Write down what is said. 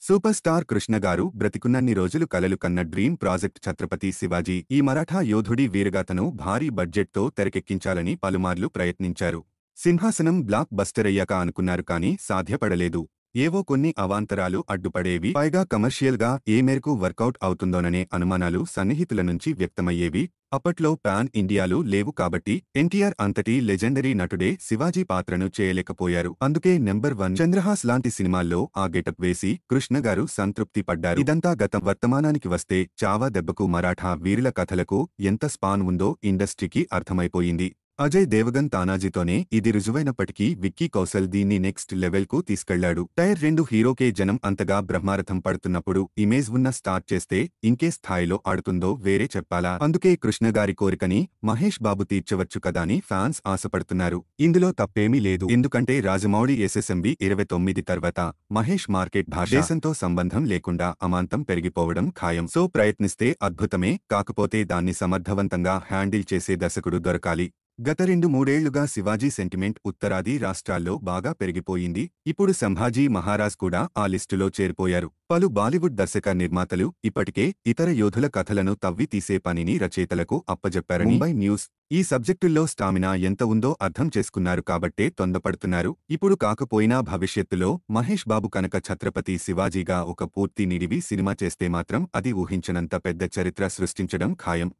Super star Krishna గారు బ్రతికున్నన్ని రోజులు కలలు కన్న డ్రీమ్ ప్రాజెక్ట్ ఛత్రపతి శివాజీ. ఈ మరాఠా యోధుడి వీరగాథను భారీ బడ్జెట్తో తెరకెక్కించాలని పలుమార్లు ప్రయత్నించారు. సింహాసనం బ్లాక్ బస్టర్ అయ్యాక అనుకున్నారు కానీ సాధ్యపడలేదు. ఏవో కొన్ని అవాంతరాలు అడ్డుపడేవి. పైగా కమర్షియల్గా ఏ మేరకు వర్కౌట్ అవుతుందోననే అనుమానాలు సన్నిహితుల నుంచి వ్యక్తమయ్యేవి. అప్పట్లో పాన్ ఇండియాలు లేవు కాబట్టి ఎన్టీఆర్ అంతటి లెజెండరీ నటుడే శివాజీ పాత్రను చేయలేకపోయారు. అందుకే నెంబర్ 1 చంద్రహాస్ లాంటి సినిమాల్లో ఆ గెటప్ వేసి కృష్ణ గారు సంతృప్తి పడ్డారు. ఇదంతా గతం. వర్తమానానికి వస్తే చావా దెబ్బకు మరాఠా వీరుల కథలకు ఎంత స్పాన్ ఉందో ఇండస్ట్రీకి అర్థమైపోయింది. అజయ్ దేవగన్ తానాజీతోనే ఇది రుజువైనప్పటికీ విక్కీ కౌశల్ దీన్ని నెక్స్ట్ లెవెల్కు తీసుకెళ్లాడు. టైర్ 2 హీరోకే జనం అంతగా బ్రహ్మారథం పడుతున్నప్పుడు ఇమేజ్ ఉన్న స్టార్ట్ చేస్తే ఇంకే స్థాయిలో ఆడుతుందో వేరే చెప్పాలా. అందుకే కృష్ణ గారి కోరికని మహేష్ బాబు తీర్చవచ్చు కదాని ఫ్యాన్స్ ఆశపడుతున్నారు. ఇందులో తప్పేమీ లేదు. ఎందుకంటే రాజమౌళి ఎస్ఎస్ఎంబి 29 తర్వాత మహేష్ మార్కెట్ భాషదేశంతో సంబంధం లేకుండా అమాంతం పెరిగిపోవడం ఖాయం. సో ప్రయత్నిస్తే అద్భుతమే. కాకపోతే దాన్ని సమర్థవంతంగా హ్యాండిల్ చేసే దర్శకుడు దొరకాలి. గత 2-3 ఏళ్లుగా శివాజీ సెంటిమెంట్ ఉత్తరాది రాష్ట్రాల్లో బాగా పెరిగిపోయింది. ఇప్పుడు సంభాజీ మహారాజ్ కూడా ఆ లిస్టులో చేరిపోయారు. పలు బాలీవుడ్ దర్శక నిర్మాతలు ఇప్పటికే ఇతర యోధుల కథలను తవ్వి తీసే పనిని రచయితలకు అప్పజెప్పారని ముంబై న్యూస్. ఈ సబ్జెక్టుల్లో స్టామినా ఎంత ఉందో అర్థం చేసుకున్నారు కాబట్టే తొందరపడుతున్నారు. ఇప్పుడు కాకపోయినా భవిష్యత్తులో మహేష్ బాబు కనుక ఛత్రపతి శివాజీగా ఒక పూర్తి నిడివి సినిమా చేస్తే మాత్రం అది ఊహించనంత పెద్ద చరిత్ర సృష్టించడం ఖాయం.